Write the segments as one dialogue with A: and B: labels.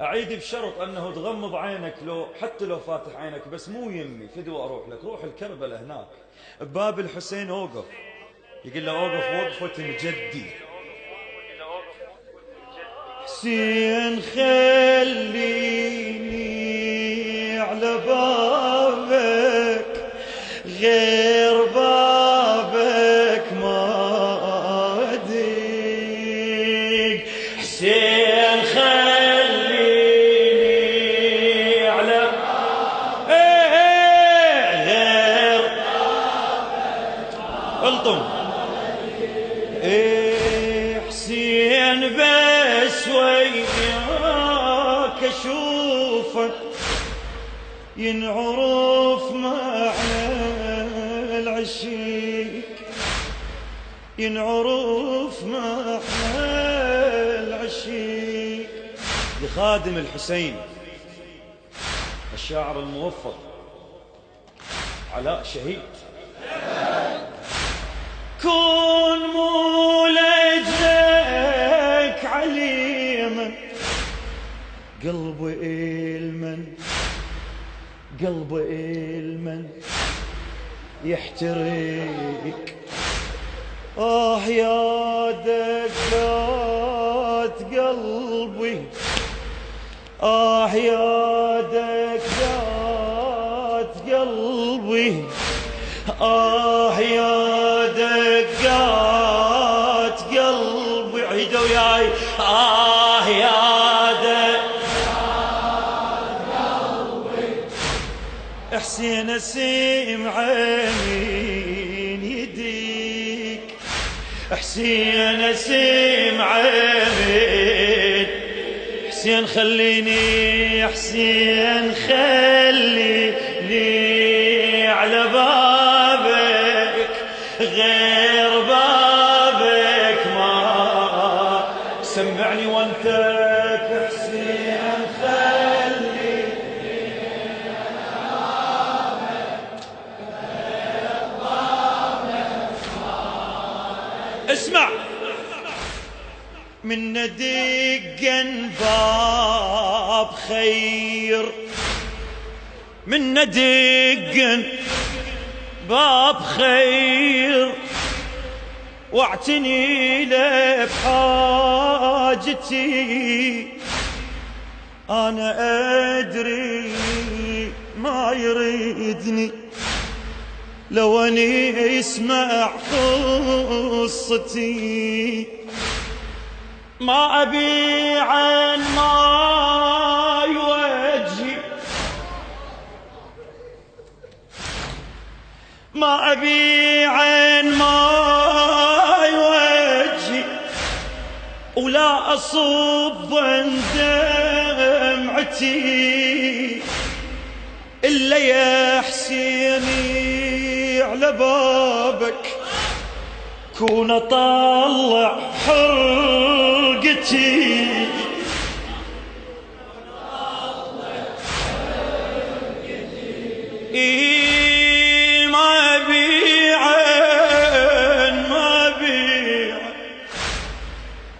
A: أعيد بشرط أنه تغمض عينك، لو حتى لو فاتح عينك، بس مو يمي فدوى أروح لك، روح الكربلة هناك بباب الحسين أوقف. يقول له أوقف وقفة الجدي. حسين خليني على بابك، غير بابك ما أدري. حسين خليني على غير الطم. حسين بس وياك اشوفك ينعرف معنى العشيق، ينعرف معنى العشيق. لخادم الحسين الشاعر الموفق علاء شهيد. كون مولدك عليما، قلبي إلمن، قلبي إلمن يحترق. يا دقات قلبي، يا دقات قلبي، يا دقات قلبي. عيدوا وياي. يا دقات قلبي. حسين اسمع من يديك، حسين اسمع من. حسين خليني، حسين خليني على بابك، غير بابك ما. سمعني وانتك حسين خليني على بابك، غير بابك ما. اسمع من ندق باب خير، من ندق باب خير، واعتني له بحاجتي. انا ادري ما يريدني لو اني يسمع قصتي. ما ابي عن ما يوجهي، ما أبي عن ما يوجهي، ولا أصب عن دمعتي إلا يا حسيني على بابك كون أطلع حرقتي.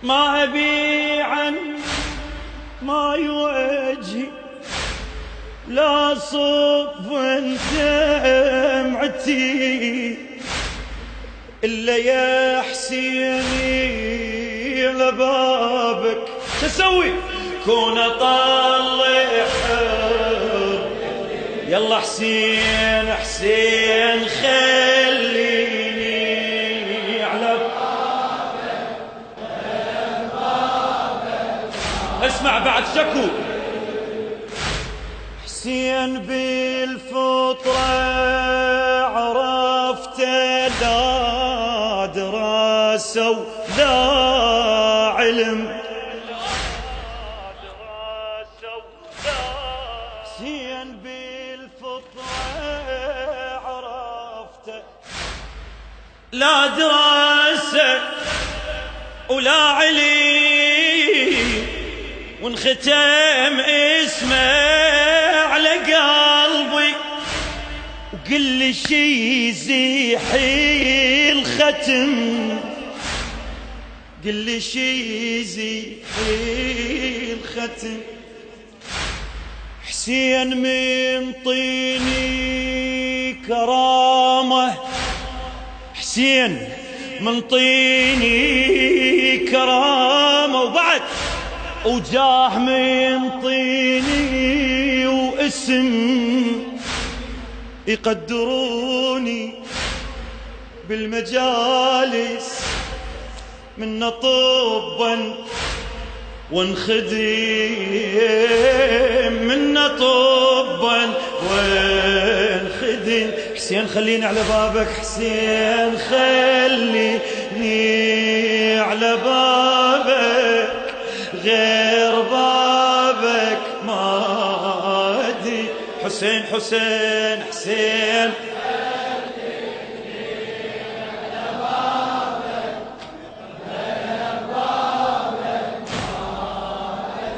A: ما أبي عن ما يوجهي، لا صب دمعتي إلا يا حسيني لبابك. شسوي كون أطلع حر. يلا حسين، حسين خليني على بابك. اسمع بعد شكو. حسين بالفطرة عرفت لا دراسة ولا علم. حسين بالفطرة عرفت لا دراسة ولا علم، وانختم اسمه على قلبي، وقل لي شي يزيحي الختم، قل لي شي يزيحي الختم. حسين من طيني كرامة، حسين من طيني كرامة، وبعد وجاه من طيني واسم يقدروني بالمجالس من طبا وانخدم، من طبا وانخدم. حسين خليني على بابك، حسين خليني على بابك، غير بابك ما أدري. حسين حسين حسين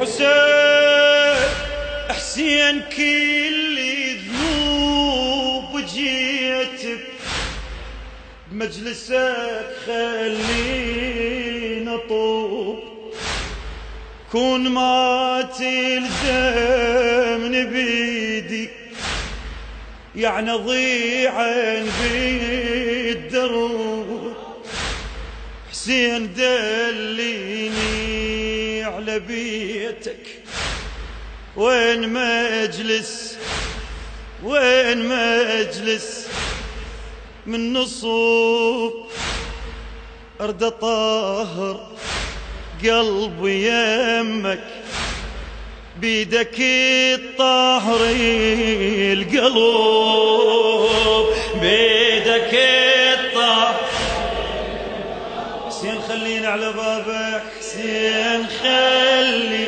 A: حسين حسين كل ذنوب جيت بمجلسك خلينا طوب، كون ما تلزمني بيدي يعني ضيعا بالدروب. حسين دليني على بيتك، وين مجلس وين مجلس من نصوب، ارد طاهر قلبي يمك بيدك الطاهري القلوب، بيدك الطاهر. حسين خليني على بابك، حسين خليني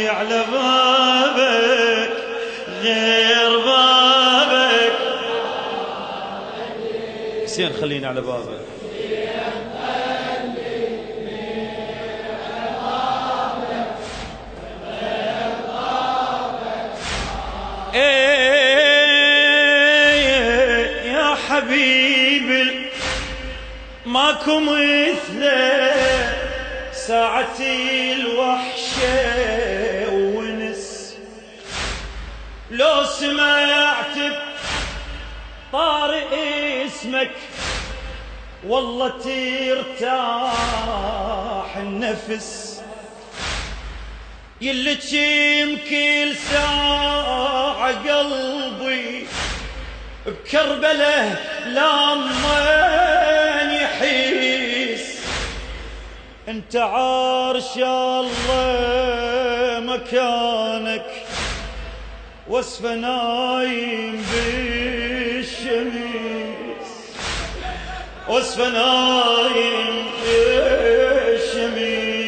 A: على بابك، غير بابك. حسين خليني على بابك، يا حبيبي ماكو مثله ساعتي الوحشة ونس، لو سمعت طارق اسمك والله ترتاح النفس، يلي كل ساعة قلبي بكربله لما يحس، انت عرش الله مكانك وصف نايم بالشمس، وصف نايم بالشمس.